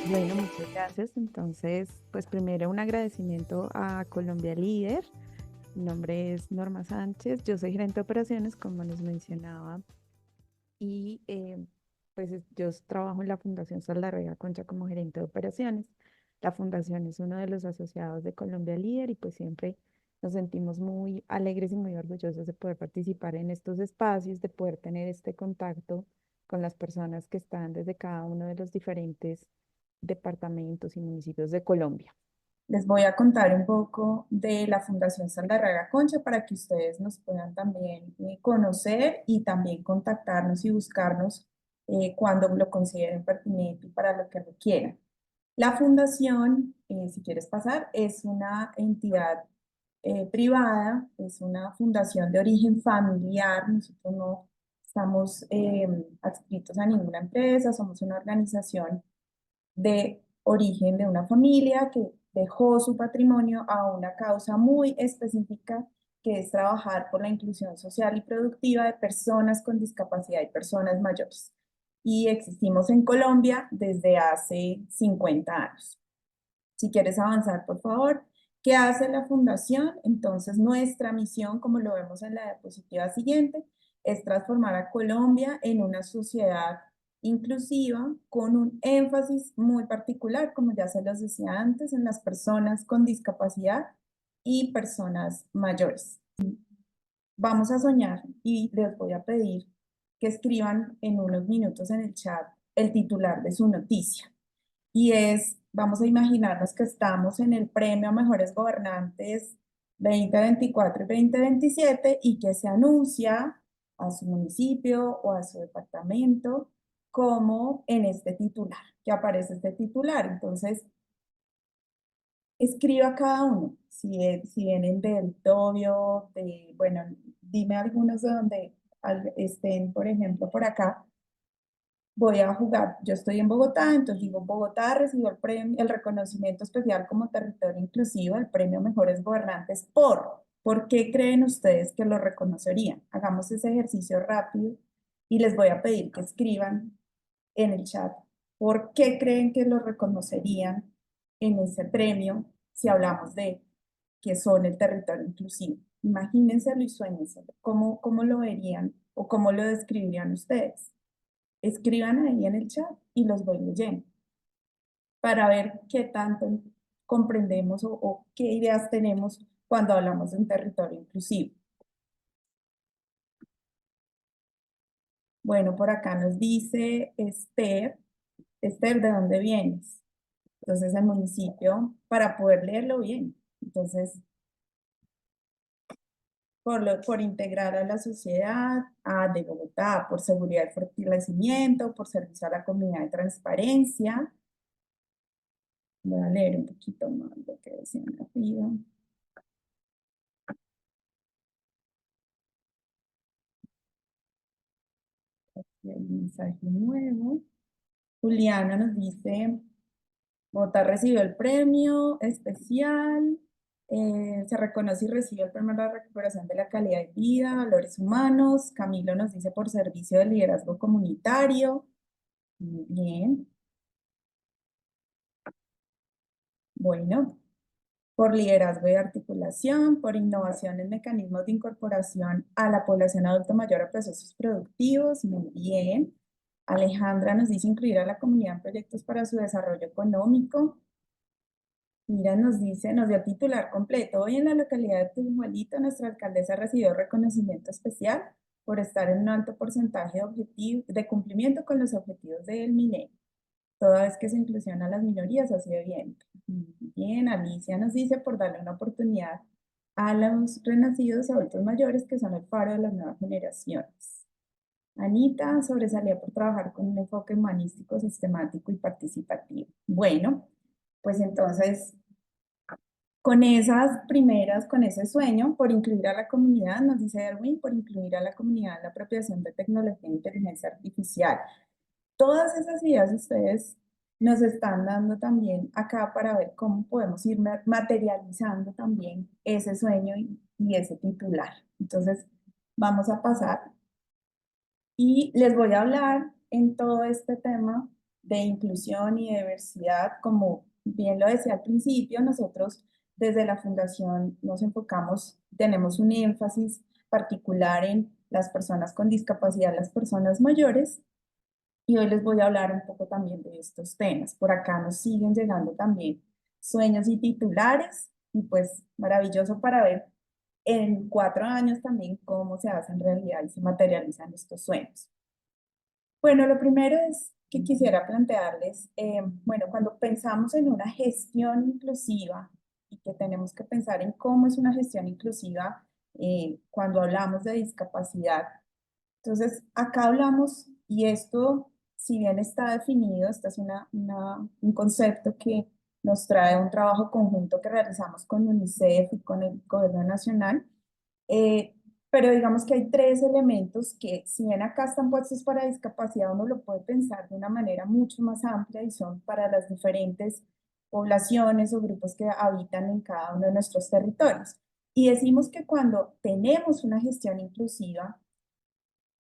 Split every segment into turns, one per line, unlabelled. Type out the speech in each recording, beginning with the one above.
Bueno, muchas gracias. Entonces, pues primero un agradecimiento a Colombia Líder. Mi nombre es Norma Sánchez, yo soy gerente de operaciones, como les mencionaba, y yo trabajo en la Fundación Saldarriaga Concha como gerente de operaciones. La fundación es uno de los asociados de Colombia Líder y pues siempre nos sentimos muy alegres y muy orgullosos de poder participar en estos espacios, de poder tener este contacto con las personas que están desde cada uno de los diferentes departamentos y municipios de Colombia.
Les voy a contar un poco de la Fundación Saldarraga Concha para que ustedes nos puedan también conocer y también contactarnos y buscarnos cuando lo consideren pertinente y para lo que requieran. La fundación, si quieres pasar, es una entidad privada, es una fundación de origen familiar. Nosotros no estamos adscritos a ninguna empresa, somos una organización de origen de una familia que dejó su patrimonio a una causa muy específica que es trabajar por la inclusión social y productiva de personas con discapacidad y personas mayores. Y existimos en Colombia desde hace 50 años. Si quieres avanzar, por favor. ¿Qué hace la fundación? Entonces, nuestra misión, como lo vemos en la diapositiva siguiente, es transformar a Colombia en una sociedad inclusiva con un énfasis muy particular, como ya se los decía antes, en las personas con discapacidad y personas mayores. Vamos a soñar y les voy a pedir que escriban en unos minutos en el chat el titular de su noticia. Y es, vamos a imaginarnos que estamos en el premio a Mejores Gobernantes 2024 y 2027 y que se anuncia a su municipio o a su departamento como en este titular, que aparece este titular. Entonces, escriba cada uno, si vienen del Tobio, bueno, dime algunos de donde estén, por ejemplo, por acá. Voy a jugar. Yo estoy en Bogotá, entonces digo, Bogotá recibió el premio, el reconocimiento especial como territorio inclusivo, el premio Mejores Gobernantes ¿por qué creen ustedes que lo reconocerían? Hagamos ese ejercicio rápido y les voy a pedir que escriban en el chat por qué creen que lo reconocerían en ese premio si hablamos de que son el territorio inclusivo. Imagínenselo y suéñenselo. ¿Cómo lo verían o cómo lo describirían ustedes? Escriban ahí en el chat y los voy leyendo para ver qué tanto comprendemos o qué ideas tenemos cuando hablamos de un territorio inclusivo. Bueno, por acá nos dice Esther. Esther, ¿de dónde vienes? Entonces, el municipio, para poder leerlo bien. Entonces, por integrar a la sociedad, de Bogotá, por seguridad y fortalecimiento, por servicio a la comunidad de transparencia. Voy a leer un poquito más lo que decían arriba. Aquí hay un mensaje nuevo. Juliana nos dice, Bogotá recibió el premio especial, se reconoce y recibió el premio a la recuperación de la calidad de vida, valores humanos. Camilo nos dice por servicio de liderazgo comunitario. Muy bien. Bueno, por liderazgo y articulación, por innovación en mecanismos de incorporación a la población adulta mayor a procesos productivos. Muy bien. Alejandra nos dice incluir a la comunidad en proyectos para su desarrollo económico. Mira, nos dice, nos dio titular completo. Hoy en la localidad de Tujuelito, nuestra alcaldesa recibió reconocimiento especial por estar en un alto porcentaje de cumplimiento con los objetivos del milenio. Toda vez que se inclusiona a las minorías, así de bien. Bien, Alicia nos dice por darle una oportunidad a los renacidos adultos mayores que son el faro de las nuevas generaciones. Anita sobresalía por trabajar con un enfoque humanístico, sistemático y participativo. Bueno, pues entonces, con esas primeras, con ese sueño por incluir a la comunidad, nos dice Erwin, por incluir a la comunidad en la apropiación de tecnología e inteligencia artificial. Todas esas ideas ustedes nos están dando también acá para ver cómo podemos ir materializando también ese sueño y ese titular. Entonces, vamos a pasar y les voy a hablar en todo este tema de inclusión y diversidad. Como bien lo decía al principio, nosotros desde la Fundación nos enfocamos, tenemos un énfasis particular en las personas con discapacidad, las personas mayores, y hoy les voy a hablar un poco también de estos temas. Por acá nos siguen llegando también sueños y titulares, y pues maravilloso para ver en 4 años también cómo se hacen realidad y se materializan estos sueños. Bueno, lo primero es que quisiera plantearles, bueno, cuando pensamos en una gestión inclusiva y que tenemos que pensar en cómo es una gestión inclusiva cuando hablamos de discapacidad, entonces acá hablamos, y esto, si bien está definido, este es un concepto que nos trae un trabajo conjunto que realizamos con UNICEF y con el Gobierno Nacional, eh, pero digamos que hay tres elementos que, si bien acá están puestos para discapacidad, uno lo puede pensar de una manera mucho más amplia y son para las diferentes poblaciones o grupos que habitan en cada uno de nuestros territorios. Y decimos que cuando tenemos una gestión inclusiva,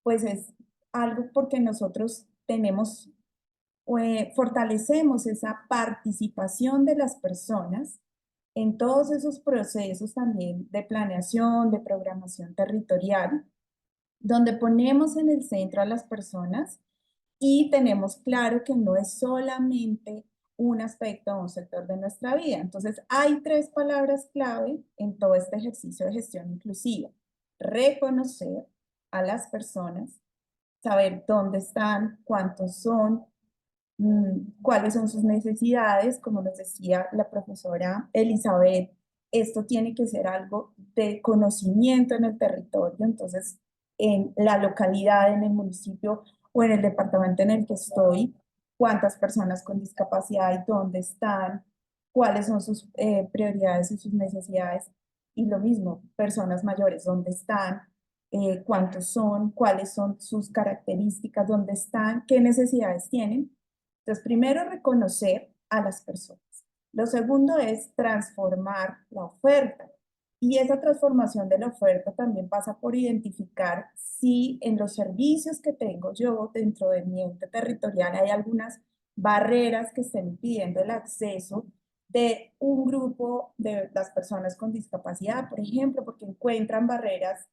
pues es algo porque nosotros tenemos, fortalecemos esa participación de las personas en todos esos procesos también de planeación, de programación territorial, donde ponemos en el centro a las personas y tenemos claro que no es solamente un aspecto o un sector de nuestra vida. Entonces, hay tres palabras clave en todo este ejercicio de gestión inclusiva. Reconocer a las personas, saber dónde están, cuántos son, cuáles son sus necesidades. Como nos decía la profesora Elizabeth, esto tiene que ser algo de conocimiento en el territorio. Entonces, en la localidad, en el municipio o en el departamento en el que estoy, cuántas personas con discapacidad hay, dónde están, cuáles son sus prioridades y sus necesidades. Y lo mismo, personas mayores, dónde están, cuántos son, cuáles son sus características, dónde están, qué necesidades tienen. Entonces, primero, reconocer a las personas. Lo segundo es transformar la oferta. Y esa transformación de la oferta también pasa por identificar si en los servicios que tengo yo dentro de mi ente territorial hay algunas barreras que estén impidiendo el acceso de un grupo de las personas con discapacidad, por ejemplo, porque encuentran barreras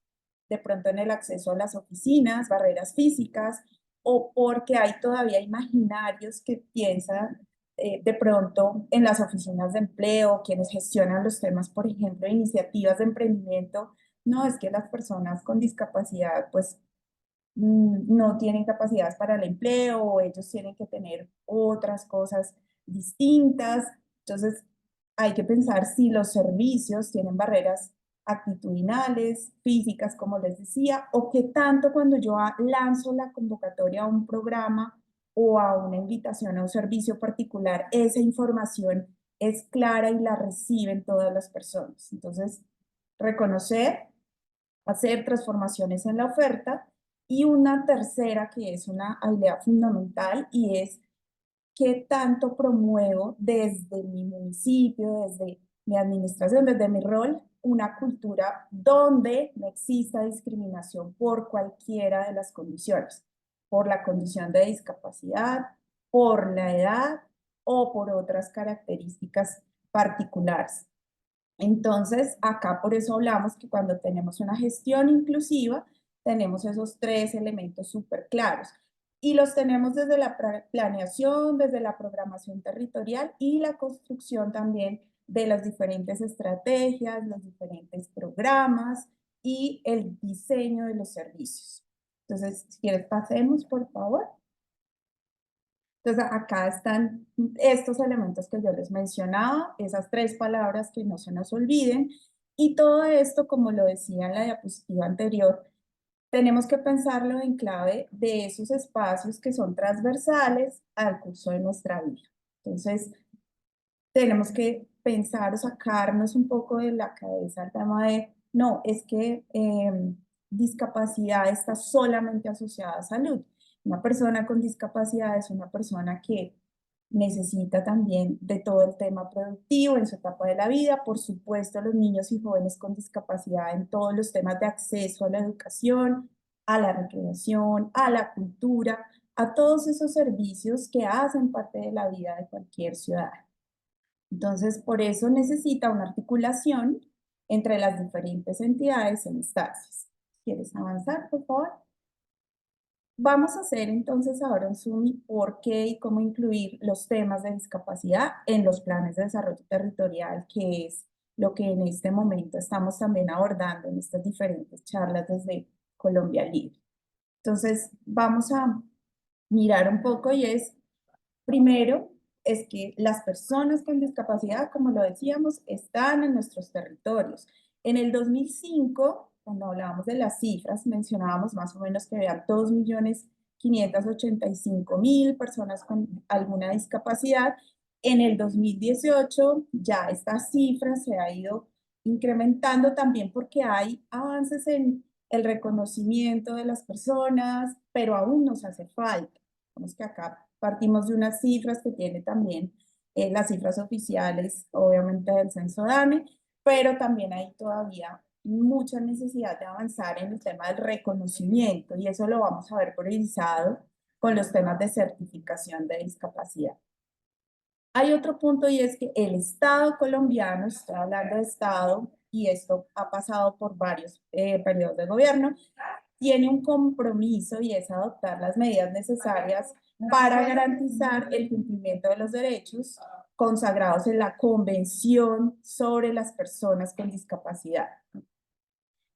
de pronto en el acceso a las oficinas, barreras físicas, o porque hay todavía imaginarios que piensan de pronto en las oficinas de empleo, quienes gestionan los temas, por ejemplo, de iniciativas de emprendimiento. No, es que las personas con discapacidad pues no tienen capacidades para el empleo, o ellos tienen que tener otras cosas distintas. Entonces, hay que pensar si los servicios tienen barreras actitudinales, físicas, como les decía, o qué tanto cuando yo lanzo la convocatoria a un programa o a una invitación a un servicio particular, esa información es clara y la reciben todas las personas. Entonces, reconocer, hacer transformaciones en la oferta, y una tercera que es una habilidad fundamental, y es qué tanto promuevo desde mi municipio, desde mi administración, desde mi rol, una cultura donde no exista discriminación por cualquiera de las condiciones, por la condición de discapacidad, por la edad o por otras características particulares. Entonces, acá por eso hablamos que cuando tenemos una gestión inclusiva, tenemos esos tres elementos súper claros. Y los tenemos desde la planeación, desde la programación territorial y la construcción también de las diferentes estrategias, los diferentes programas y el diseño de los servicios. Entonces, si quieres, pasemos, por favor. Entonces, acá están estos elementos que yo les mencionaba, esas tres palabras que no se nos olviden. Y todo esto, como lo decía en la diapositiva anterior, tenemos que pensarlo en clave de esos espacios que son transversales al curso de nuestra vida. Entonces, tenemos que pensar o sacarnos un poco de la cabeza el tema de, no, es que discapacidad está solamente asociada a salud. Una persona con discapacidad es una persona que necesita también de todo el tema productivo en su etapa de la vida. Por supuesto, los niños y jóvenes con discapacidad en todos los temas de acceso a la educación, a la recreación, a la cultura, a todos esos servicios que hacen parte de la vida de cualquier ciudadano. Entonces, por eso necesita una articulación entre las diferentes entidades e instancias. ¿Quieres avanzar, por favor? Vamos a hacer entonces ahora un zoom y por qué y cómo incluir los temas de discapacidad en los planes de desarrollo territorial, que es lo que en este momento estamos también abordando en estas diferentes charlas desde Colombia Libre. Entonces, vamos a mirar un poco y es, primero, es que las personas con discapacidad, como lo decíamos, están en nuestros territorios. En el 2005, cuando hablábamos de las cifras, mencionábamos más o menos que había 2.585.000 personas con alguna discapacidad. En el 2018 ya esta cifra se ha ido incrementando también porque hay avances en el reconocimiento de las personas, pero aún nos hace falta. Vemos que acá partimos de unas cifras que tiene también las cifras oficiales, obviamente del Censo DANE, pero también hay todavía mucha necesidad de avanzar en el tema del reconocimiento y eso lo vamos a ver priorizado con los temas de certificación de discapacidad. Hay otro punto y es que el Estado colombiano, estoy hablando de Estado, y esto ha pasado por varios periodos de gobierno, tiene un compromiso y es adoptar las medidas necesarias para garantizar el cumplimiento de los derechos consagrados en la Convención sobre las Personas con Discapacidad.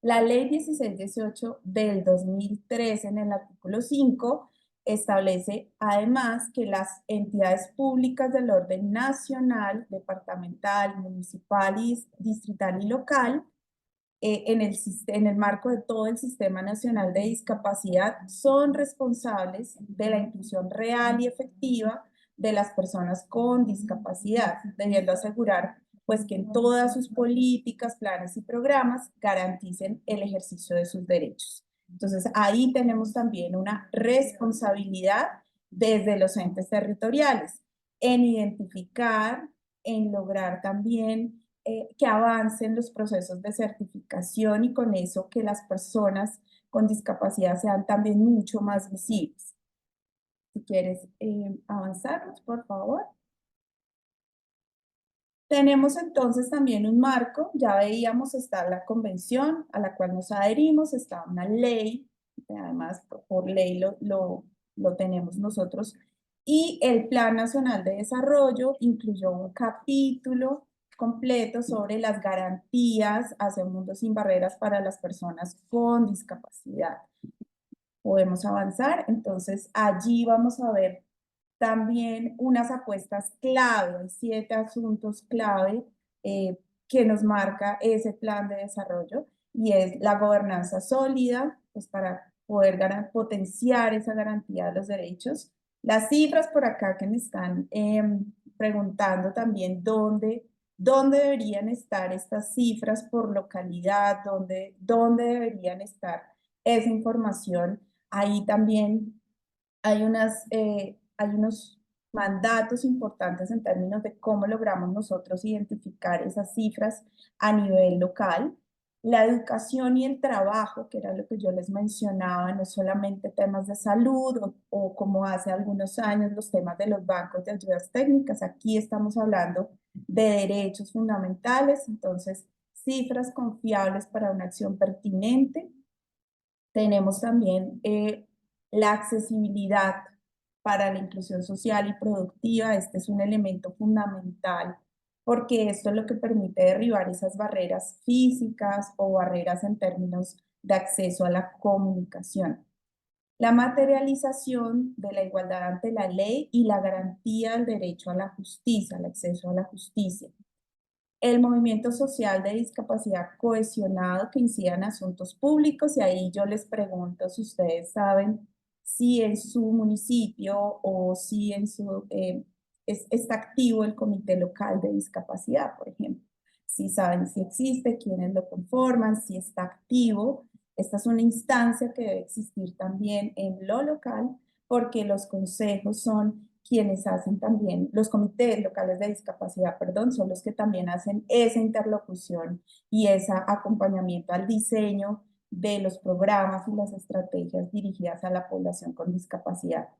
La Ley 1618 del 2013, en el artículo 5, establece además que las entidades públicas del orden nacional, departamental, municipal, distrital y local en el marco de todo el Sistema Nacional de Discapacidad, son responsables de la inclusión real y efectiva de las personas con discapacidad, debiendo asegurar pues que en todas sus políticas, planes y programas garanticen el ejercicio de sus derechos. Entonces, ahí tenemos también una responsabilidad desde los entes territoriales en identificar, en lograr también que avancen los procesos de certificación y con eso que las personas con discapacidad sean también mucho más visibles. Si quieres avanzarnos, por favor. Tenemos entonces también un marco, ya veíamos, está la convención a la cual nos adherimos, está una ley, además por ley lo tenemos nosotros, y el Plan Nacional de Desarrollo incluyó un capítulo completo sobre las garantías hacia un mundo sin barreras para las personas con discapacidad. Podemos avanzar, entonces allí vamos a ver también unas apuestas clave, hay 7 asuntos clave que nos marca ese plan de desarrollo y es la gobernanza sólida, pues para poder potenciar esa garantía de los derechos. Las cifras por acá que me están preguntando también dónde deberían estar estas cifras por localidad, dónde deberían estar esa información. Ahí también hay unos mandatos importantes en términos de cómo logramos nosotros identificar esas cifras a nivel local. La educación y el trabajo, que era lo que yo les mencionaba, no solamente temas de salud o como hace algunos años los temas de los bancos de ayudas técnicas, aquí estamos hablando de derechos fundamentales, entonces cifras confiables para una acción pertinente. Tenemos también la accesibilidad para la inclusión social y productiva. Este es un elemento fundamental porque esto es lo que permite derribar esas barreras físicas o barreras en términos de acceso a la comunicación. La materialización de la igualdad ante la ley y la garantía del derecho a la justicia, al acceso a la justicia. El movimiento social de discapacidad cohesionado que incida en asuntos públicos y ahí yo les pregunto si ustedes saben si en su municipio o si en está activo el comité local de discapacidad, por ejemplo. Si saben si existe, quiénes lo conforman, si está activo. Esta es una instancia que debe existir también en lo local porque los consejos son quienes hacen también, los comités locales de discapacidad, perdón, son los que también hacen esa interlocución y ese acompañamiento al diseño de los programas y las estrategias dirigidas a la población con discapacidad.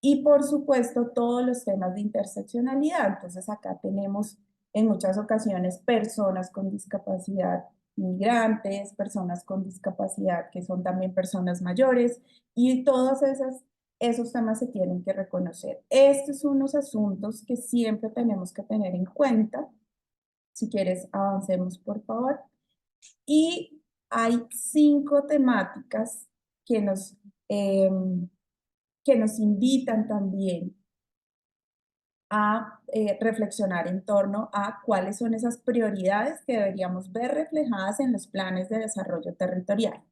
Y por supuesto, todos los temas de interseccionalidad. Entonces, acá tenemos en muchas ocasiones personas con discapacidad, migrantes, personas con discapacidad que son también personas mayores, y todos esos temas se tienen que reconocer. Estos son unos asuntos que siempre tenemos que tener en cuenta. Si quieres, avancemos, por favor. Y hay 5 temáticas que em, que nos invitan también a reflexionar en torno a cuáles son esas prioridades que deberíamos ver reflejadas en los planes de desarrollo territorial.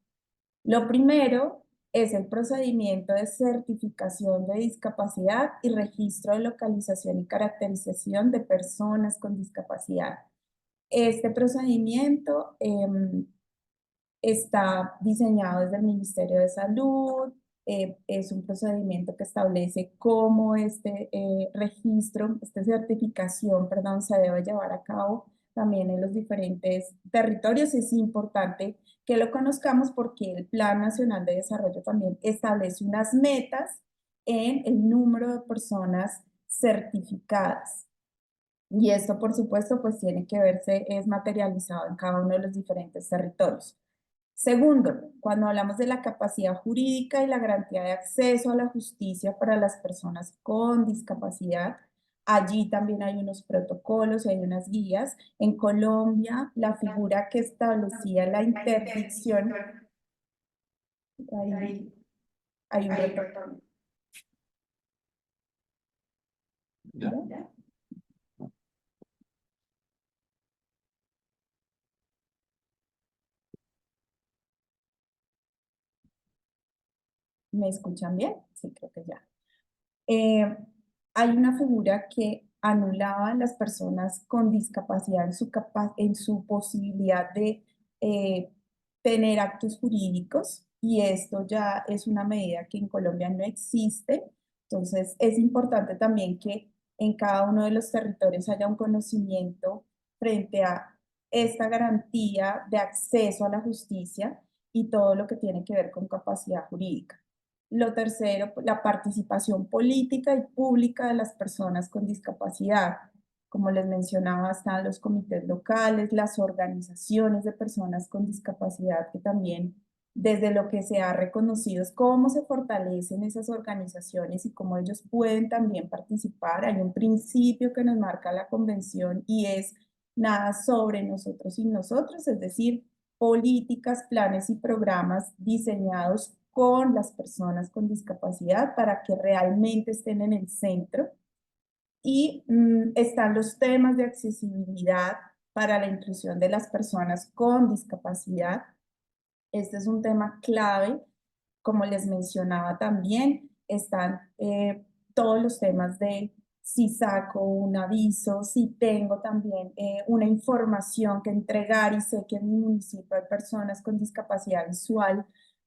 Lo primero es el procedimiento de certificación de discapacidad y registro de localización y caracterización de personas con discapacidad. Este procedimiento está diseñado desde el Ministerio de Salud, es un procedimiento que establece cómo este registro, esta certificación, perdón, se debe llevar a cabo también en los diferentes territorios. Es importante que lo conozcamos porque el Plan Nacional de Desarrollo también establece unas metas en el número de personas certificadas. Y esto, por supuesto, pues tiene que verse, es materializado en cada uno de los diferentes territorios. Segundo, cuando hablamos de la capacidad jurídica y la garantía de acceso a la justicia para las personas con discapacidad, allí también hay unos protocolos y hay unas guías. En Colombia, la figura que establecía la interdicción, ahí hay un retorno. ¿Ya? ¿Me escuchan bien? Sí, creo que ya. Eh, Hay una figura que anulaba a las personas con discapacidad en su posibilidad de eh, tener actos jurídicos, y esto ya es una medida que en Colombia no existe. Entonces es importante también que en cada uno de los territorios haya un conocimiento frente a esta garantía de acceso a la justicia y todo lo que tiene que ver con capacidad jurídica. Lo tercero, la participación política y pública de las personas con discapacidad. Como les mencionaba, están los comités locales, las organizaciones de personas con discapacidad, que también desde lo que se ha reconocido es cómo se fortalecen esas organizaciones y cómo ellos pueden también participar. Hay un principio que nos marca la convención y es nada sobre nosotros y nosotros, es decir, políticas, planes y programas diseñados con las personas con discapacidad para que realmente estén en el centro. Y están los temas de accesibilidad para la inclusión de las personas con discapacidad. Este es un tema clave. Como les mencionaba también, están todos los temas de si saco un aviso, si tengo también una información que entregar y sé que en mi municipio hay personas con discapacidad visual,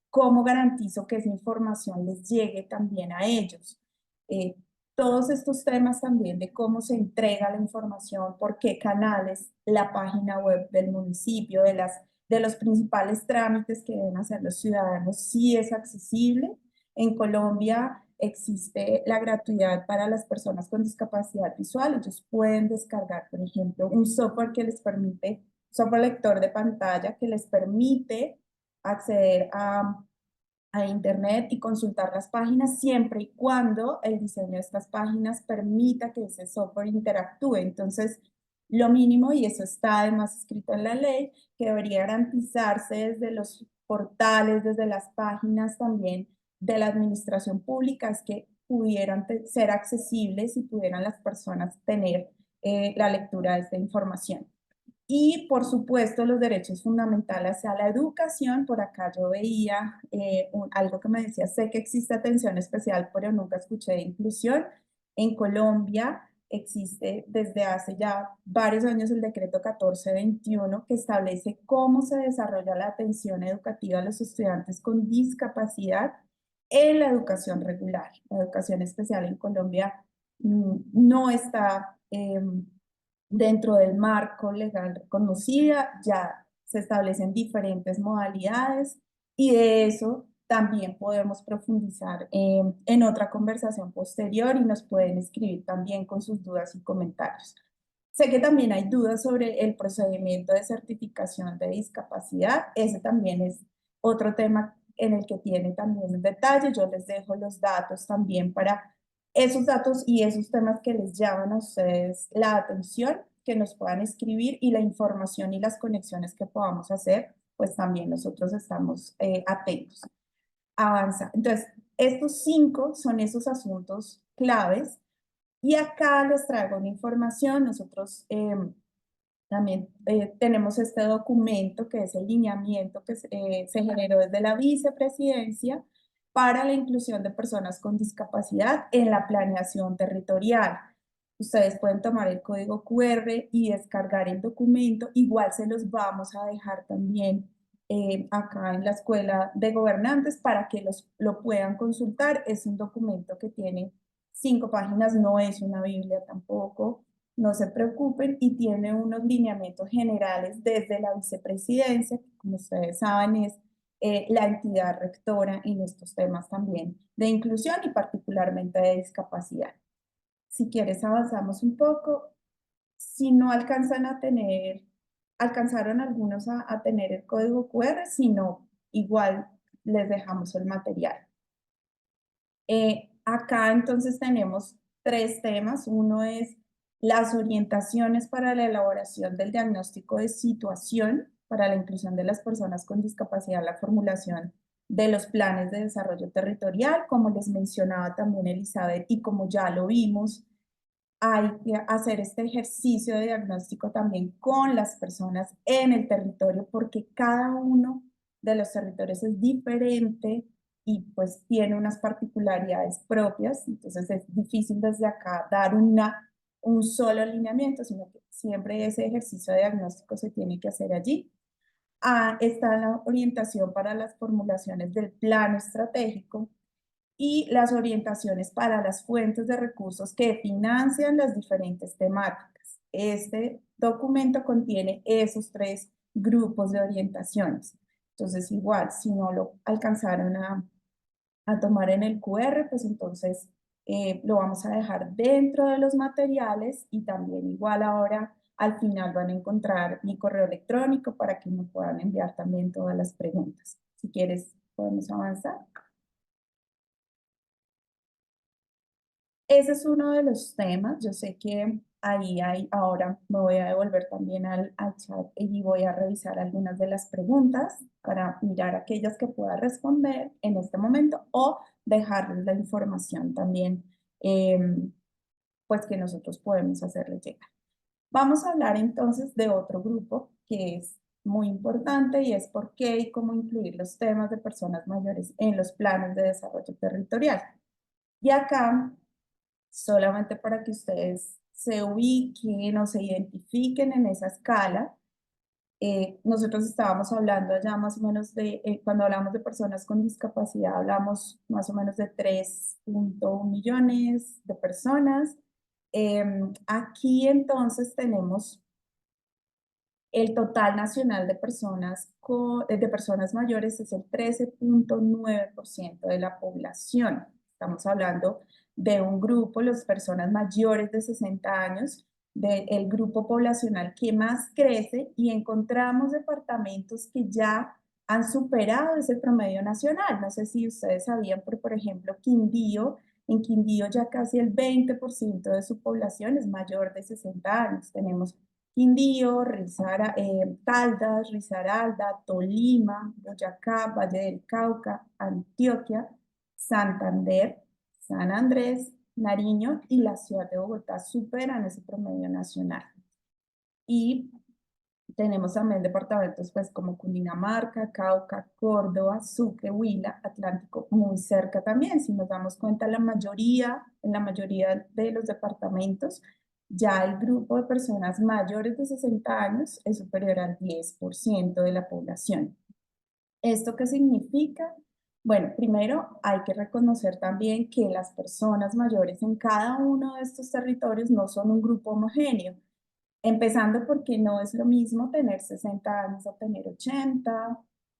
¿cómo garantizo que esa información les llegue también a ellos? Eh, todos estos temas también de cómo se entrega la información, por qué canales, la página web del municipio, de los principales trámites que deben hacer los ciudadanos, sí es accesible. En Colombia existe la gratuidad para las personas con discapacidad visual. Ellos pueden descargar, por ejemplo, un software que les permite, software lector de pantalla que les permite acceder a Internet y consultar las páginas siempre y cuando el diseño de estas páginas permita que ese software interactúe. Entonces, lo mínimo, y eso está además escrito en la ley, que debería garantizarse desde los portales, desde las páginas también de la administración pública, es que pudieran ser accesibles y pudieran las personas tener la lectura de esta información. Y por supuesto los derechos fundamentales a la educación. Por acá yo veía algo que me decía, sé que existe atención especial, pero nunca escuché de inclusión. En Colombia existe desde hace ya varios años el decreto 1421 que establece cómo se desarrolla la atención educativa a los estudiantes con discapacidad en la educación regular. La educación especial en Colombia no está dentro del marco legal reconocida, ya se establecen diferentes modalidades y de eso también podemos profundizar en otra conversación posterior y nos pueden escribir también con sus dudas y comentarios. Sé que también hay dudas sobre el procedimiento de certificación de discapacidad. Ese también es otro tema en el que tiene también un detalle. Yo les dejo los datos también para esos datos y esos temas que les llaman a ustedes la atención, que nos puedan escribir y la información y las conexiones que podamos hacer, pues también nosotros estamos atentos. Avanza. Entonces, estos 5 son esos asuntos claves y acá les traigo una información. Nosotros también tenemos este documento que es el lineamiento que se generó desde la vicepresidencia para la inclusión de personas con discapacidad en la planeación territorial. Ustedes pueden tomar el código QR y descargar el documento. Igual se los vamos a dejar también acá en la Escuela de Gobernantes para que lo puedan consultar. Es un documento que tiene 5 páginas, no es una Biblia tampoco, no se preocupen, y tiene unos lineamientos generales desde la vicepresidencia, que como ustedes saben es la entidad rectora en estos temas también de inclusión y particularmente de discapacidad. Si quieres avanzamos un poco. Si no alcanzan a tener, alcanzaron algunos a tener el código QR, si no, igual les dejamos el material. Acá entonces tenemos 3 temas. Uno es las orientaciones para la elaboración del diagnóstico de situación para la inclusión de las personas con discapacidad, la formulación de los planes de desarrollo territorial, como les mencionaba también Elizabeth, y como ya lo vimos, hay que hacer este ejercicio de diagnóstico también con las personas en el territorio, porque cada uno de los territorios es diferente y pues tiene unas particularidades propias. Entonces es difícil desde acá dar un solo lineamiento, sino que siempre ese ejercicio de diagnóstico se tiene que hacer allí. Está la orientación para las formulaciones del plano estratégico y las orientaciones para las fuentes de recursos que financian las diferentes temáticas. Este documento contiene esos 3 grupos de orientaciones. Entonces, igual, si no lo alcanzaron a tomar en el QR, pues entonces lo vamos a dejar dentro de los materiales y también igual ahora al final van a encontrar mi correo electrónico para que me puedan enviar también todas las preguntas. Si quieres, podemos avanzar. Ese es uno de los temas. Yo sé que ahí hay, ahora me voy a devolver también al chat y voy a revisar algunas de las preguntas para mirar aquellas que pueda responder en este momento o dejarles la información también, pues que nosotros podemos hacerles llegar. Vamos a hablar entonces de otro grupo que es muy importante y es por qué y cómo incluir los temas de personas mayores en los planes de desarrollo territorial. Y acá solamente para que ustedes se ubiquen o se identifiquen en esa escala. Nosotros estábamos hablando ya más o menos de, cuando hablamos de personas con discapacidad, hablamos más o menos de 3.1 millones de personas. Aquí entonces tenemos el total nacional de personas mayores es el 13.9% de la población. Estamos hablando de un grupo, las personas mayores de 60 años, del grupo poblacional que más crece, y encontramos departamentos que ya han superado ese promedio nacional. No sé si ustedes sabían, pero por ejemplo, Quindío, en Quindío ya casi el 20% de su población es mayor de 60 años. Tenemos Quindío, Caldas, Risaralda, Tolima, Boyacá, Valle del Cauca, Antioquia, Santander, San Andrés, Nariño y la ciudad de Bogotá superan ese promedio nacional. Y tenemos también departamentos pues como Cundinamarca, Cauca, Córdoba, Sucre, Huila, Atlántico, muy cerca también. Si nos damos cuenta, en la mayoría de los departamentos, ya el grupo de personas mayores de 60 años es superior al 10% de la población. ¿Esto qué significa? Bueno, primero hay que reconocer también que las personas mayores en cada uno de estos territorios no son un grupo homogéneo. Empezando porque no es lo mismo tener 60 años o tener 80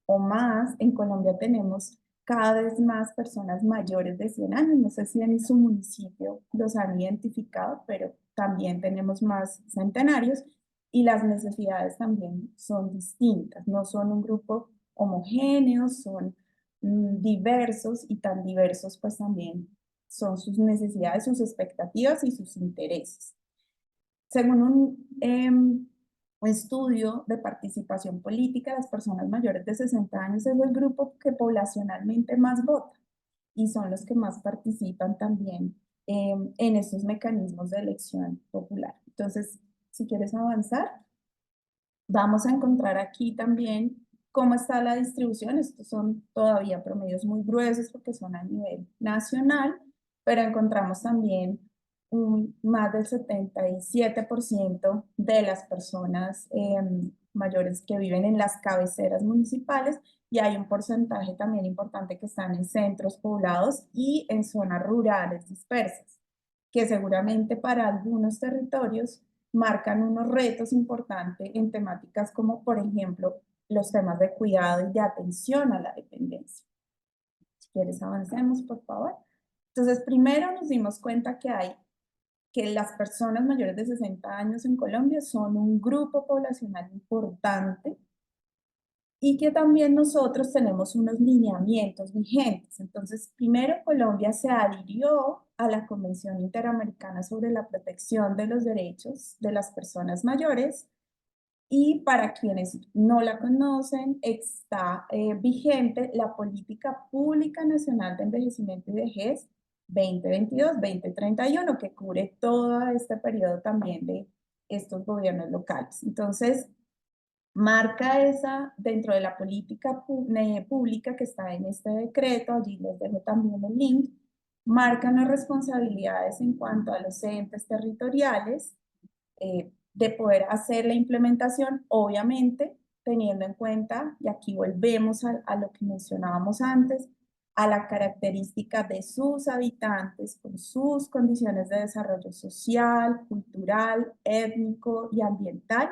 o más. En Colombia tenemos cada vez más personas mayores de 100 años. No sé si en su municipio los han identificado, pero también tenemos más centenarios y las necesidades también son distintas. No son un grupo homogéneo, son diversos y tan diversos pues también son sus necesidades, sus expectativas y sus intereses. Según un estudio de participación política, las personas mayores de 60 años es el grupo que poblacionalmente más vota y son los que más participan también en estos mecanismos de elección popular. Entonces, si quieres avanzar, vamos a encontrar aquí también cómo está la distribución. Estos son todavía promedios muy gruesos porque son a nivel nacional, pero encontramos también más del 77% de las personas mayores que viven en las cabeceras municipales y hay un porcentaje también importante que están en centros poblados y en zonas rurales dispersas, que seguramente para algunos territorios marcan unos retos importantes en temáticas como, por ejemplo, los temas de cuidado y de atención a la dependencia. Si quieres, avancemos, por favor. Entonces, primero nos dimos cuenta que las personas mayores de 60 años en Colombia son un grupo poblacional importante y que también nosotros tenemos unos lineamientos vigentes. Entonces, primero Colombia se adhirió a la Convención Interamericana sobre la Protección de los Derechos de las Personas Mayores y para quienes no la conocen, está vigente la Política Pública Nacional de Envejecimiento y Vejez 2022-2031, que cubre todo este periodo también de estos gobiernos locales. Entonces, marca esa dentro de la política pública que está en este decreto, allí les dejo también el link, marcan las responsabilidades en cuanto a los entes territoriales de poder hacer la implementación, obviamente teniendo en cuenta, y aquí volvemos a lo que mencionábamos antes, a la característica de sus habitantes, con sus condiciones de desarrollo social, cultural, étnico y ambiental,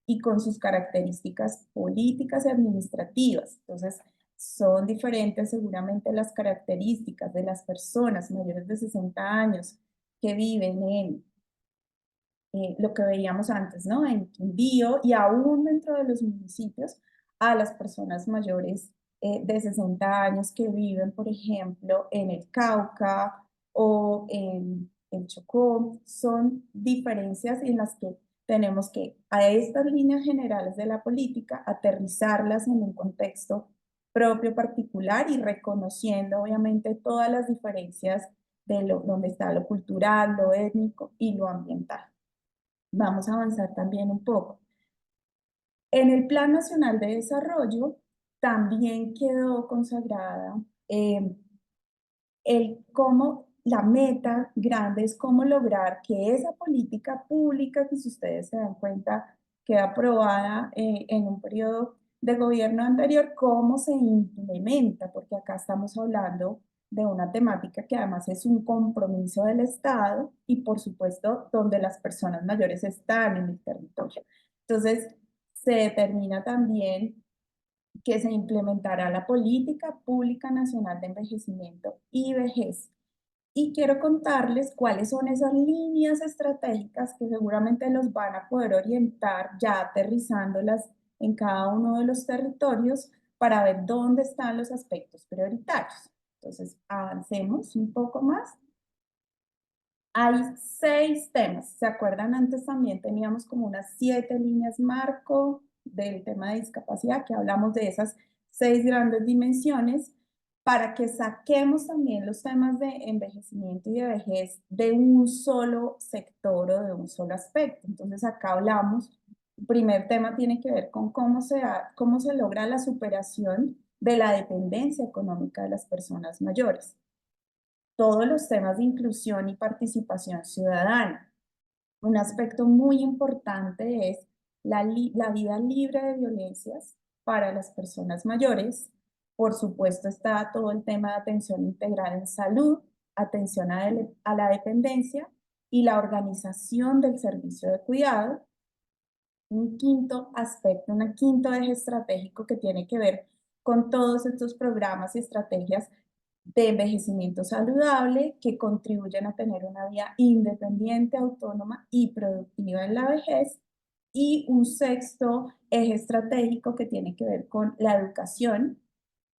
y con sus características políticas y administrativas. Entonces, son diferentes seguramente las características de las personas mayores de 60 años que viven en lo que veíamos antes, ¿no? En Quindío y aún dentro de los municipios a las personas mayores de 60 años que viven, por ejemplo, en el Cauca o en el Chocó. Son diferencias en las que tenemos que a estas líneas generales de la política aterrizarlas en un contexto propio particular y reconociendo obviamente todas las diferencias de donde está lo cultural, lo étnico y lo ambiental. Vamos a avanzar también un poco. En el Plan Nacional de Desarrollo también quedó consagrada el cómo la meta grande es cómo lograr que esa política pública, que si ustedes se dan cuenta, queda aprobada en un periodo de gobierno anterior, cómo se implementa, porque acá estamos hablando de una temática que además es un compromiso del Estado y por supuesto donde las personas mayores están en el territorio. Entonces, se determina también que se implementará la Política Pública Nacional de Envejecimiento y Vejez. Y quiero contarles cuáles son esas líneas estratégicas que seguramente los van a poder orientar ya aterrizándolas en cada uno de los territorios para ver dónde están los aspectos prioritarios. Entonces, avancemos un poco más. Hay 6 temas. ¿Se acuerdan? Antes también teníamos como unas 7 líneas marco del tema de discapacidad, que hablamos de esas 6 grandes dimensiones, para que saquemos también los temas de envejecimiento y de vejez de un solo sector o de un solo aspecto. Entonces acá hablamos, el primer tema tiene que ver con cómo se logra la superación de la dependencia económica de las personas mayores, todos los temas de inclusión y participación ciudadana. Un aspecto muy importante es la vida libre de violencias para las personas mayores. Por supuesto está todo el tema de atención integral en salud, atención a la dependencia y la organización del servicio de cuidado. Un quinto aspecto, un quinto eje estratégico que tiene que ver con todos estos programas y estrategias de envejecimiento saludable que contribuyen a tener una vida independiente, autónoma y productiva en la vejez. Y un sexto eje estratégico que tiene que ver con la educación,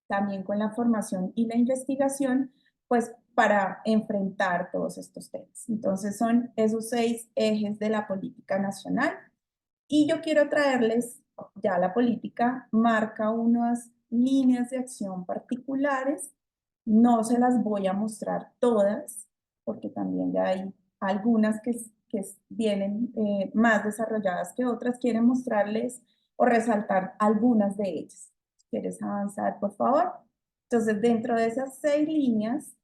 también con la formación y la investigación, pues para enfrentar todos estos temas. Entonces son esos 6 ejes de la política nacional. Y yo quiero traerles, ya la política marca unas líneas de acción particulares. No se las voy a mostrar todas, porque también ya hay algunas que vienen más desarrolladas que otras. Quiero mostrarles o resaltar algunas de ellas. ¿Quieres avanzar, por favor? Entonces, dentro de esas 6 líneas,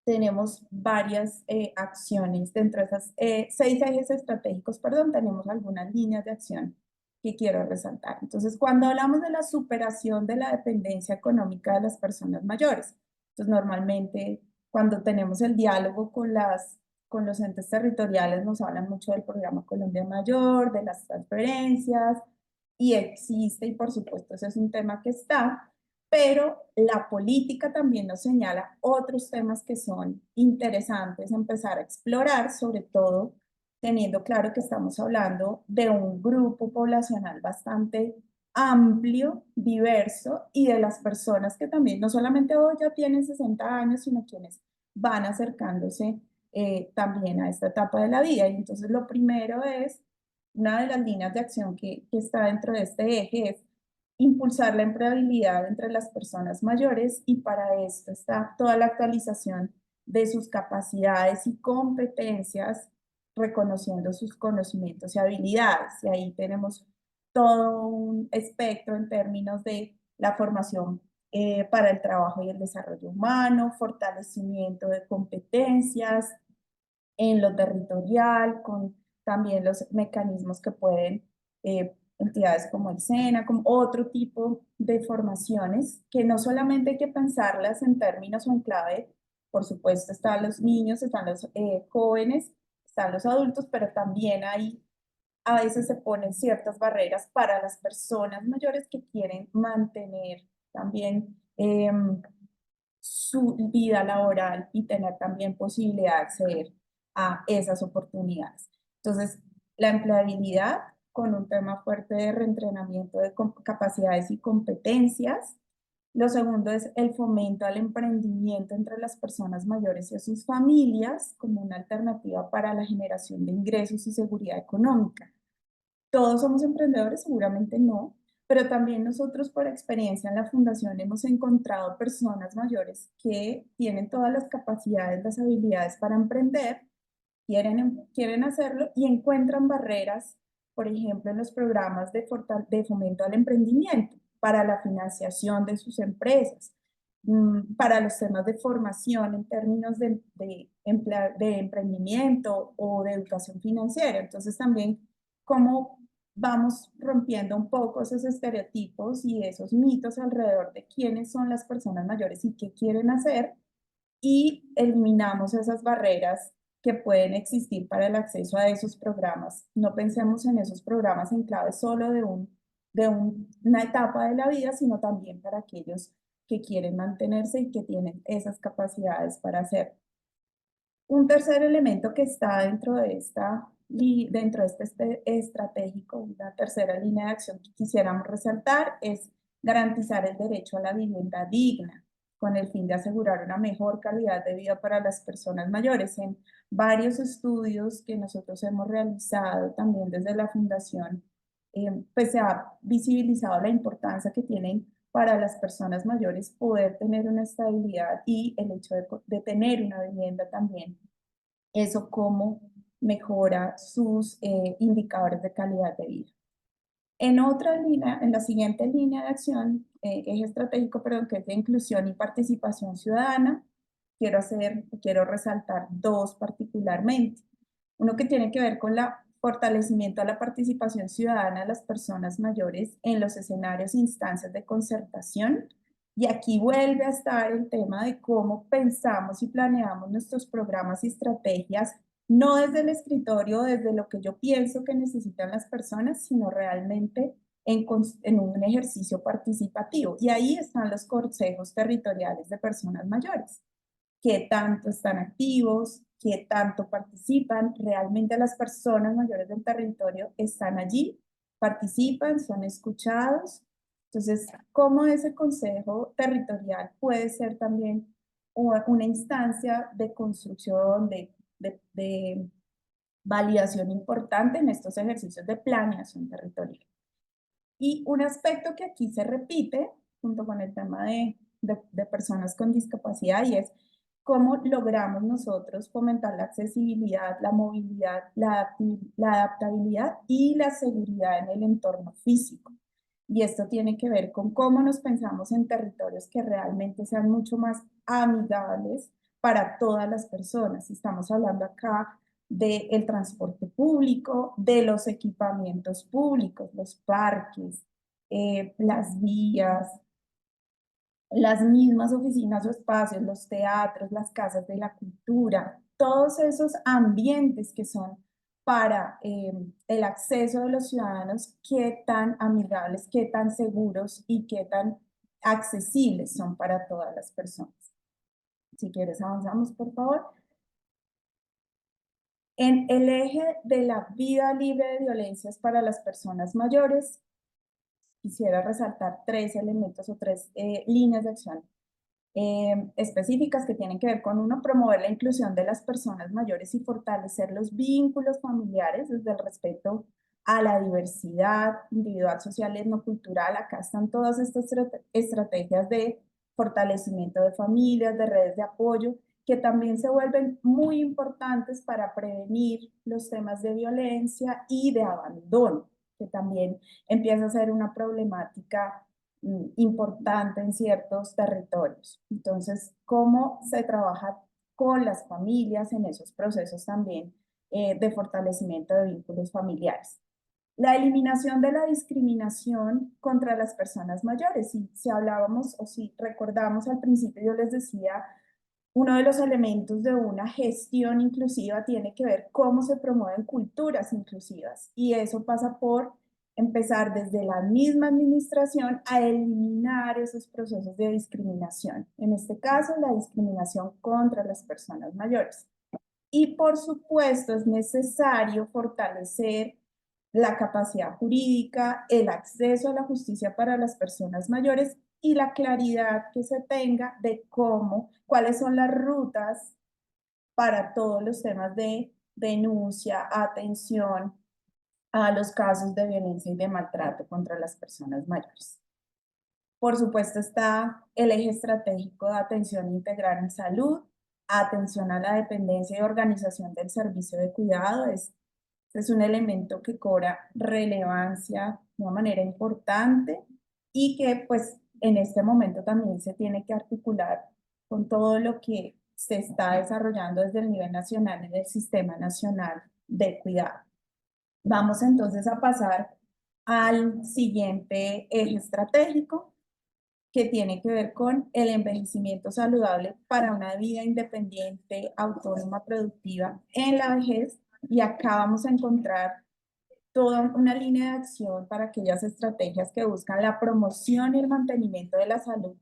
tenemos varias acciones. Dentro de esas 6 ejes estratégicos, perdón, tenemos algunas líneas de acción que quiero resaltar. Entonces, cuando hablamos de la superación de la dependencia económica de las personas mayores, entonces normalmente cuando tenemos el diálogo con los entes territoriales nos hablan mucho del programa Colombia Mayor, de las transferencias, y existe, y por supuesto ese es un tema que está, pero la política también nos señala otros temas que son interesantes empezar a explorar, sobre todo teniendo claro que estamos hablando de un grupo poblacional bastante amplio, diverso, y de las personas que también no solamente hoy ya tienen 60 años, sino quienes van acercándose también a esta etapa de la vida. Y entonces lo primero es, una de las líneas de acción que está dentro de este eje es impulsar la empleabilidad entre las personas mayores, y para esto está toda la actualización de sus capacidades y competencias, reconociendo sus conocimientos y habilidades. Y ahí tenemos todo un espectro en términos de la formación para el trabajo y el desarrollo humano, fortalecimiento de competencias en lo territorial, con también los mecanismos que pueden entidades como el SENA, como otro tipo de formaciones, que no solamente hay que pensarlas en términos o en clave, por supuesto están los niños, están los jóvenes, están los adultos, pero también hay, a veces se ponen ciertas barreras para las personas mayores que quieren mantener también su vida laboral y tener también posibilidad de acceder a esas oportunidades. Entonces, la empleabilidad con un tema fuerte de reentrenamiento de capacidades y competencias. Lo segundo es el fomento al emprendimiento entre las personas mayores y sus familias como una alternativa para la generación de ingresos y seguridad económica. ¿Todos somos emprendedores? Seguramente no, pero también nosotros por experiencia en la fundación hemos encontrado personas mayores que tienen todas las capacidades, las habilidades para emprender, quieren hacerlo y encuentran barreras, por ejemplo, en los programas de fomento al emprendimiento, para la financiación de sus empresas, para los temas de formación en términos de emprendimiento o de educación financiera. Entonces también cómo vamos rompiendo un poco esos estereotipos y esos mitos alrededor de quiénes son las personas mayores y qué quieren hacer, y eliminamos esas barreras que pueden existir para el acceso a esos programas. No pensemos en esos programas en clave solo una etapa de la vida, sino también para aquellos que quieren mantenerse y que tienen esas capacidades para hacerlo. Un tercer elemento que está dentro de este estratégico, una tercera línea de acción que quisiéramos resaltar, es garantizar el derecho a la vivienda digna, con el fin de asegurar una mejor calidad de vida para las personas mayores. En varios estudios que nosotros hemos realizado también desde la Fundación, pues se ha visibilizado la importancia que tienen para las personas mayores poder tener una estabilidad, y el hecho de tener una vivienda también, eso cómo mejora sus indicadores de calidad de vida. En la siguiente línea de acción, eje estratégico, perdón, que es de inclusión y participación ciudadana, quiero resaltar dos particularmente. Uno que tiene que ver con el fortalecimiento de la participación ciudadana de las personas mayores en los escenarios e instancias de concertación. Y aquí vuelve a estar el tema de cómo pensamos y planeamos nuestros programas y estrategias, no desde el escritorio, desde lo que yo pienso que necesitan las personas, sino realmente en un ejercicio participativo. Y ahí están los consejos territoriales de personas mayores. ¿Qué tanto están activos? ¿Qué tanto participan? ¿Realmente las personas mayores del territorio están allí? ¿Participan? ¿Son escuchados? Entonces, ¿cómo ese consejo territorial puede ser también una instancia de construcción, de validación importante en estos ejercicios de planeación territorial? Y un aspecto que aquí se repite, junto con el tema de personas con discapacidad, y es cómo logramos nosotros fomentar la accesibilidad, la movilidad, la adaptabilidad y la seguridad en el entorno físico. Y esto tiene que ver con cómo nos pensamos en territorios que realmente sean mucho más amigables para todas las personas. Estamos hablando acá del transporte público, de los equipamientos públicos, los parques, las vías, las mismas oficinas o espacios, los teatros, las casas de la cultura, todos esos ambientes que son para el acceso de los ciudadanos, qué tan amigables, qué tan seguros y qué tan accesibles son para todas las personas. Si quieres, avanzamos, por favor. En el eje de la vida libre de violencias para las personas mayores, quisiera resaltar tres elementos o tres líneas de acción específicas que tienen que ver con uno, promover la inclusión de las personas mayores y fortalecer los vínculos familiares desde el respeto a la diversidad individual, social, etnocultural. Acá están todas estas estrategias de fortalecimiento de familias, de redes de apoyo, que también se vuelven muy importantes para prevenir los temas de violencia y de abandono, que también empieza a ser una problemática importante en ciertos territorios. Entonces, ¿cómo se trabaja con las familias en esos procesos también de fortalecimiento de vínculos familiares? La eliminación de la discriminación contra las personas mayores. Si hablábamos o si recordamos al principio, yo les decía, uno de los elementos de una gestión inclusiva tiene que ver cómo se promueven culturas inclusivas. Y eso pasa por empezar desde la misma administración a eliminar esos procesos de discriminación. En este caso, la discriminación contra las personas mayores. Y por supuesto, es necesario fortalecer la capacidad jurídica, el acceso a la justicia para las personas mayores y la claridad que se tenga de cómo, cuáles son las rutas para todos los temas de denuncia, atención a los casos de violencia y de maltrato contra las personas mayores. Por supuesto está el eje estratégico de atención integral en salud, atención a la dependencia y organización del servicio de cuidado. Es un elemento que cobra relevancia de una manera importante y que pues en este momento también se tiene que articular con todo lo que se está desarrollando desde el nivel nacional en el Sistema Nacional de Cuidado. Vamos entonces a pasar al siguiente eje estratégico, que tiene que ver con el envejecimiento saludable para una vida independiente, autónoma, productiva en la vejez. Y acá vamos a encontrar toda una línea de acción para aquellas estrategias que buscan la promoción y el mantenimiento de la salud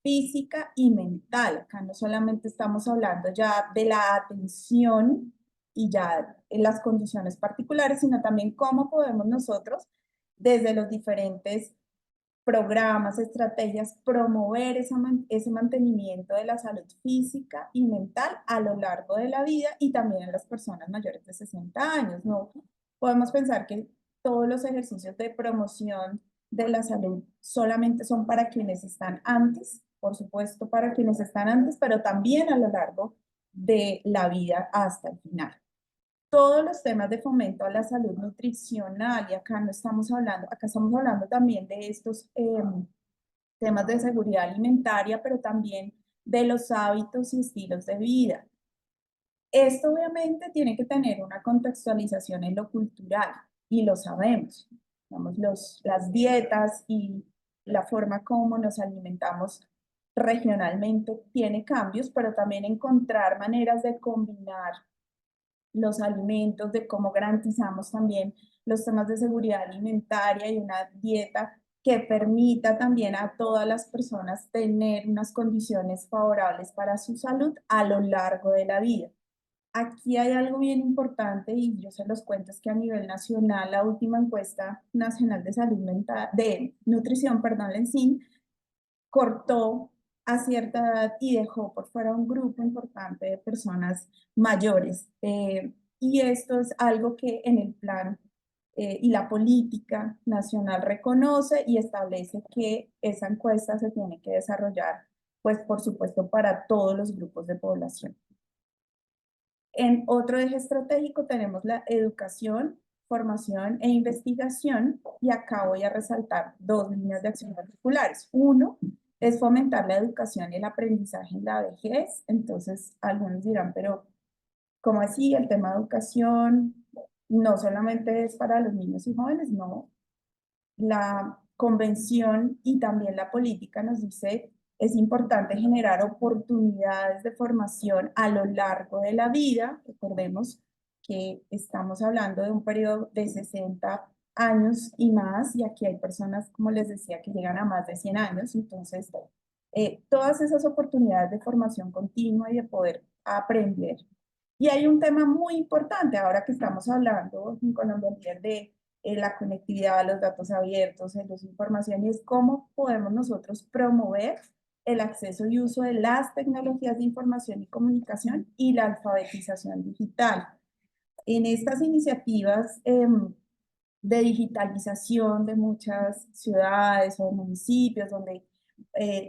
física y mental. Acá no solamente estamos hablando ya de la atención y ya en las condiciones particulares, sino también cómo podemos nosotros, desde los diferentes programas, estrategias, promover ese mantenimiento de la salud física y mental a lo largo de la vida y también en las personas mayores de 60 años. No podemos pensar que todos los ejercicios de promoción de la salud solamente son para quienes están antes, por supuesto para quienes están antes, pero también a lo largo de la vida hasta el final. Todos los temas de fomento a la salud nutricional, y acá no estamos hablando, acá estamos hablando también de estos temas de seguridad alimentaria, pero también de los hábitos y estilos de vida. Esto obviamente tiene que tener una contextualización en lo cultural, y lo sabemos. Digamos, las dietas y la forma como nos alimentamos regionalmente tiene cambios, pero también encontrar maneras de combinar los alimentos, de cómo garantizamos también los temas de seguridad alimentaria y una dieta que permita también a todas las personas tener unas condiciones favorables para su salud a lo largo de la vida. Aquí hay algo bien importante y yo se los cuento, es que a nivel nacional, la última encuesta nacional de salud mental, de nutrición, perdón, la ENSIN, cortó a cierta edad y dejó por fuera un grupo importante de personas mayores. Y esto es algo que en el plan y la política nacional reconoce y establece que esa encuesta se tiene que desarrollar, pues por supuesto, para todos los grupos de población. En otro eje estratégico tenemos la educación, formación e investigación, y acá voy a resaltar dos líneas de acción particulares. Uno es fomentar la educación y el aprendizaje en la vejez. Entonces, algunos dirán, pero ¿cómo así? El tema de educación no solamente es para los niños y jóvenes, no. La convención y también la política nos dice es importante generar oportunidades de formación a lo largo de la vida. Recordemos que estamos hablando de un periodo de 60 años y más, y aquí hay personas, como les decía, que llegan a más de 100 años. Entonces, todas esas oportunidades de formación continua y de poder aprender. Y hay un tema muy importante ahora que estamos hablando en Colombia de la conectividad, los datos abiertos, el uso de información, y es cómo podemos nosotros promover el acceso y uso de las tecnologías de información y comunicación y la alfabetización digital. En estas iniciativas de digitalización de muchas ciudades o municipios donde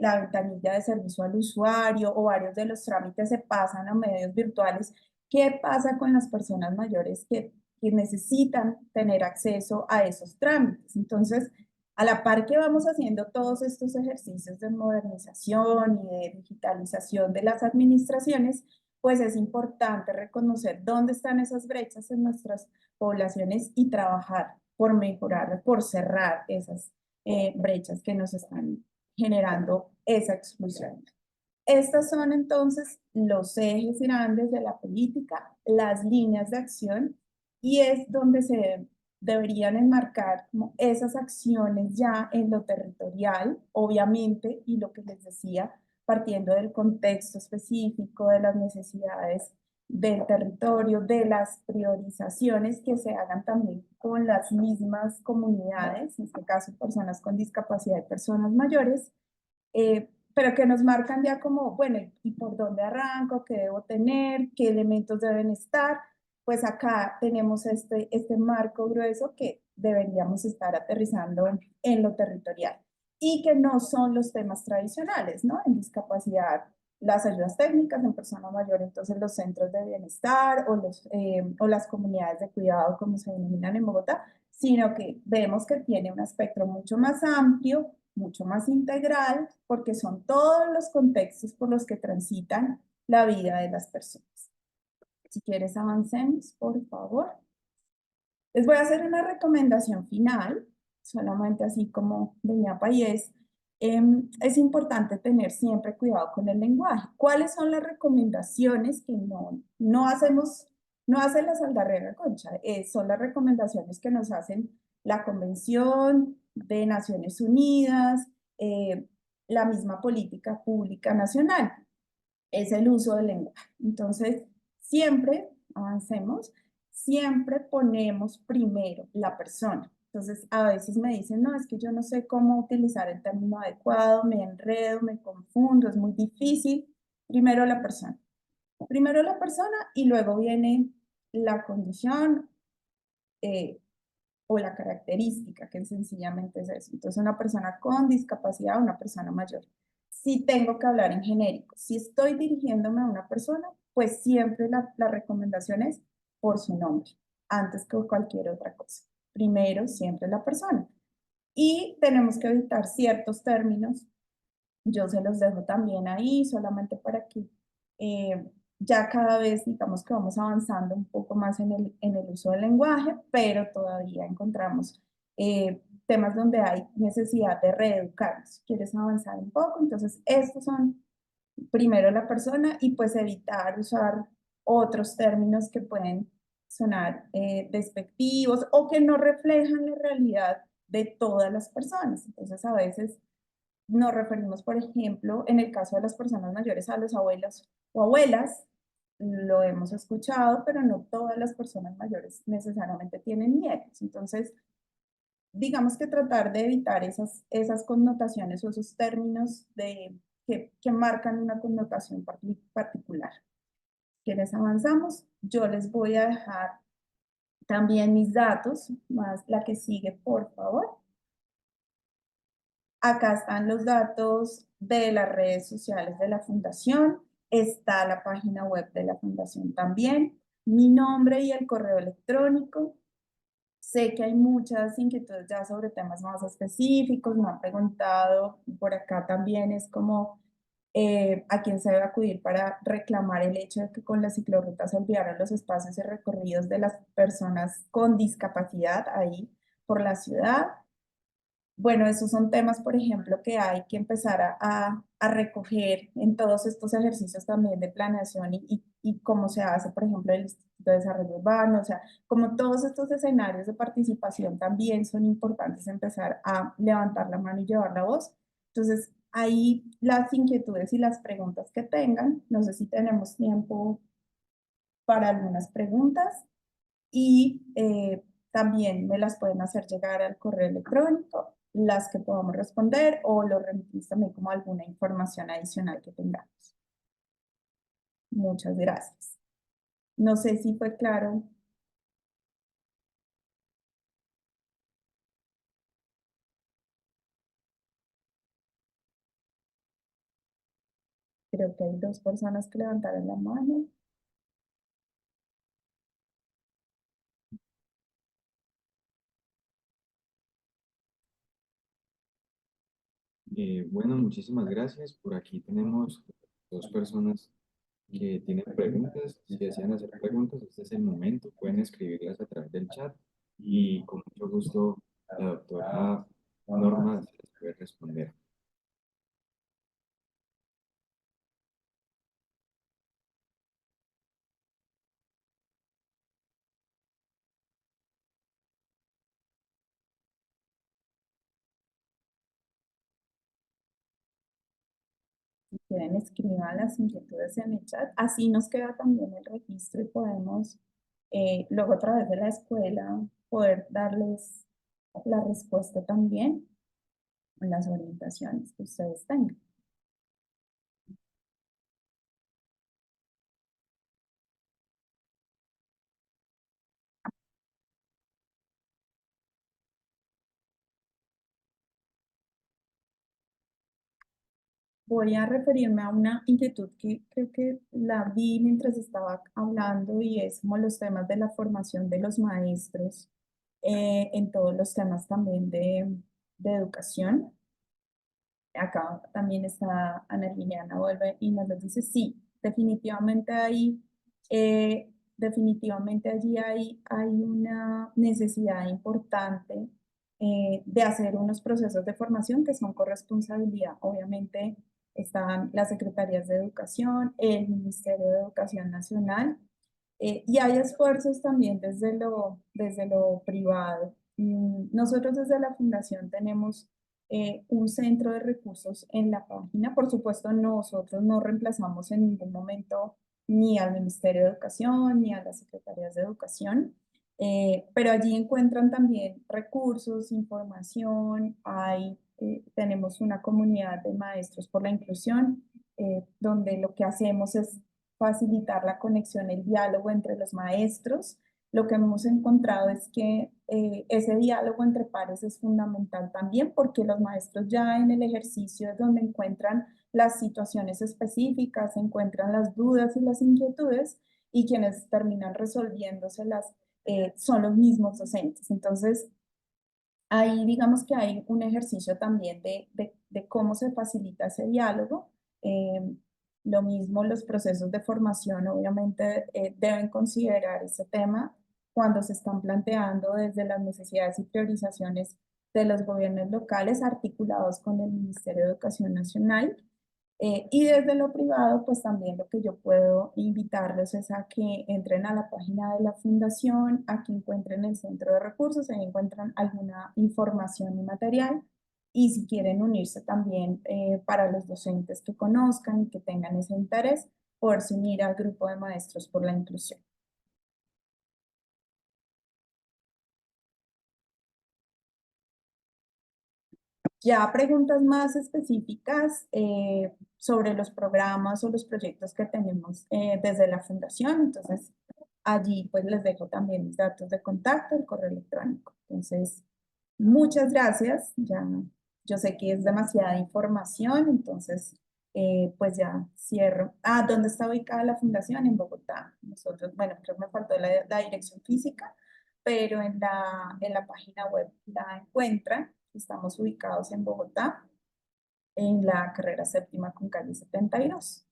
la ventanilla de servicio al usuario o varios de los trámites se pasan a medios virtuales, ¿qué pasa con las personas mayores que necesitan tener acceso a esos trámites? Entonces, a la par que vamos haciendo todos estos ejercicios de modernización y de digitalización de las administraciones, pues es importante reconocer dónde están esas brechas en nuestras poblaciones y trabajar por mejorar, por cerrar esas brechas que nos están generando esa exclusión. Estas son entonces los ejes grandes de la política, las líneas de acción, y es donde se deberían enmarcar como esas acciones ya en lo territorial, obviamente, y lo que les decía, partiendo del contexto específico, de las necesidades del territorio, de las priorizaciones que se hagan también con las mismas comunidades, en este caso personas con discapacidad y personas mayores, pero que nos marcan ya como, bueno, ¿y por dónde arranco? ¿Qué debo tener? ¿Qué elementos deben estar? Pues acá tenemos este marco grueso que deberíamos estar aterrizando en lo territorial y que no son los temas tradicionales, ¿no? En discapacidad, las ayudas técnicas, en persona mayor, entonces los centros de bienestar o las comunidades de cuidado, como se denominan en Bogotá, sino que vemos que tiene un espectro mucho más amplio, mucho más integral, porque son todos los contextos por los que transitan la vida de las personas. Si quieres, avancemos, por favor. Les voy a hacer una recomendación final, solamente así como de ñapa, y es importante tener siempre cuidado con el lenguaje. ¿Cuáles son las recomendaciones que no hacemos, no hace la Saldarrega Concha? Son las recomendaciones que nos hacen la Convención de Naciones Unidas, eh, la misma política pública nacional. Es el uso del lenguaje. Entonces, siempre, avancemos, siempre ponemos primero la persona. Entonces, a veces me dicen, no, es que yo no sé cómo utilizar el término adecuado, me enredo, me confundo, es muy difícil. Primero la persona. Primero la persona y luego viene la condición eh, o la característica, que sencillamente es eso. Entonces, una persona con discapacidad, una persona mayor. Si tengo que hablar en genérico, si estoy dirigiéndome a una persona, pues siempre la recomendación es por su nombre, antes que cualquier otra cosa. Primero, siempre la persona. Y tenemos que evitar ciertos términos. Yo se los dejo también ahí, solamente para que ya cada vez, digamos que vamos avanzando un poco más en el uso del lenguaje, pero todavía encontramos temas donde hay necesidad de reeducarnos. ¿Quieres avanzar un poco? Entonces, estos son primero la persona y pues evitar usar otros términos que pueden sonar despectivos o que no reflejan la realidad de todas las personas. Entonces, a veces nos referimos, por ejemplo, en el caso de las personas mayores, a los abuelos o abuelas. Lo hemos escuchado, pero no todas las personas mayores necesariamente tienen nietos. Entonces, digamos que tratar de evitar esas connotaciones o esos términos que marcan una connotación particular. ¿Quieres avanzamos? Yo les voy a dejar también mis datos, más la que sigue, por favor. Acá están los datos de las redes sociales de la fundación. Está la página web de la fundación también. Mi nombre y el correo electrónico. Sé que hay muchas inquietudes ya sobre temas más específicos. Me han preguntado por acá también es como a quién se debe acudir para reclamar el hecho de que con las ciclorrutas se olvidaron los espacios y recorridos de las personas con discapacidad ahí por la ciudad. Bueno, esos son temas, por ejemplo, que hay que empezar a recoger en todos estos ejercicios también de planeación y cómo se hace, por ejemplo, el Instituto de Desarrollo Urbano, o sea, como todos estos escenarios de participación también son importantes empezar a levantar la mano y llevar la voz. Entonces, ahí las inquietudes y las preguntas que tengan, no sé si tenemos tiempo para algunas preguntas y también me las pueden hacer llegar al correo electrónico, las que podamos responder o lo remitimos también como alguna información adicional que tengamos. Muchas gracias. No sé si fue claro. Creo que hay dos personas que levantaron la mano.
Bueno, muchísimas gracias. Por aquí tenemos dos personas que tienen preguntas. Si desean hacer preguntas, este es el momento. Pueden escribirlas a través del chat y con mucho gusto la doctora Norma se les puede responder.
Si quieren, escriban las inquietudes en el chat. Así nos queda también el registro y podemos luego a través de la escuela poder darles la respuesta también en las orientaciones que ustedes tengan. Voy a referirme a una inquietud que creo que la vi mientras estaba hablando y es como los temas de la formación de los maestros en todos los temas también de educación. Acá también está Ana Liliana, vuelve y nos lo dice, sí, definitivamente ahí, definitivamente allí hay una necesidad importante de hacer unos procesos de formación que son corresponsabilidad. Obviamente están las secretarías de educación, el Ministerio de Educación Nacional, y hay esfuerzos también desde lo privado. Nosotros desde la Fundación tenemos un centro de recursos en la página. Por supuesto, nosotros no reemplazamos en ningún momento ni al Ministerio de Educación ni a las Secretarías de Educación, pero allí encuentran también recursos, información, tenemos una comunidad de maestros por la inclusión, donde lo que hacemos es facilitar la conexión, el diálogo entre los maestros. Lo que hemos encontrado es que ese diálogo entre pares es fundamental también porque los maestros ya en el ejercicio es donde encuentran las situaciones específicas, encuentran las dudas y las inquietudes y quienes terminan resolviéndoselas son los mismos docentes. Entonces, ahí digamos que hay un ejercicio también de cómo se facilita ese diálogo. Eh, lo mismo los procesos de formación obviamente deben considerar ese tema cuando se están planteando desde las necesidades y priorizaciones de los gobiernos locales articulados con el Ministerio de Educación Nacional. Y desde lo privado, pues también lo que yo puedo invitarlos es a que entren a la página de la fundación, a que encuentren el centro de recursos, ahí encuentran alguna información y material. Y si quieren unirse también para los docentes que conozcan y que tengan ese interés, poderse unir al grupo de maestros por la inclusión. Ya preguntas más específicas sobre los programas o los proyectos que tenemos desde la fundación. Entonces, allí pues les dejo también mis datos de contacto, el correo electrónico. Entonces, muchas gracias. Ya, yo sé que es demasiada información, entonces pues ya cierro. Ah, ¿dónde está ubicada la fundación? En Bogotá. Nosotros, bueno, creo que me faltó la dirección física, pero en la página web la encuentran. Estamos ubicados en Bogotá, en la carrera séptima con calle 72.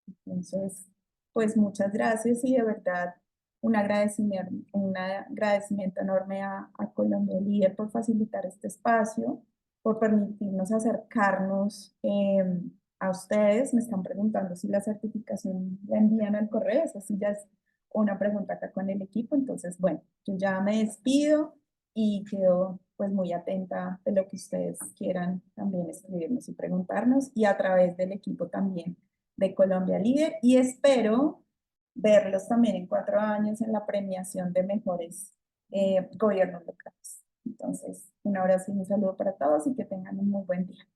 Entonces, pues muchas gracias y de verdad un agradecimiento enorme a Colombia Líder por facilitar este espacio, por permitirnos acercarnos a ustedes. Me están preguntando si la certificación la envían al correo, eso sí ya es una pregunta acá con el equipo. Entonces, bueno, yo ya me despido y quedo pues muy atenta de lo que ustedes quieran también escribirnos y preguntarnos y a través del equipo también de Colombia Líder y espero verlos también en 4 años en la premiación de mejores gobiernos locales. Entonces, un abrazo y un saludo para todos y que tengan un muy buen día.